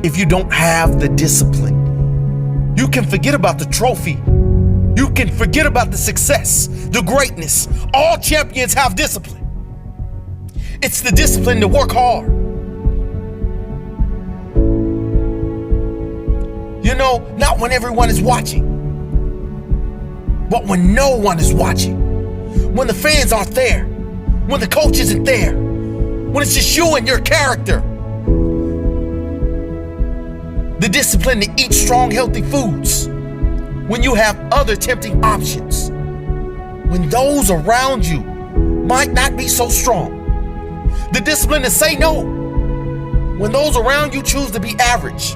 if you don't have the discipline. You can forget about the trophy. You can forget about the success, the greatness. All champions have discipline. It's the discipline to work hard. You know, not when everyone is watching, but when no one is watching. When the fans aren't there. When the coach isn't there. When it's just you and your character. The discipline to eat strong, healthy foods. When you have other tempting options. When those around you might not be so strong. The discipline to say no. When those around you choose to be average.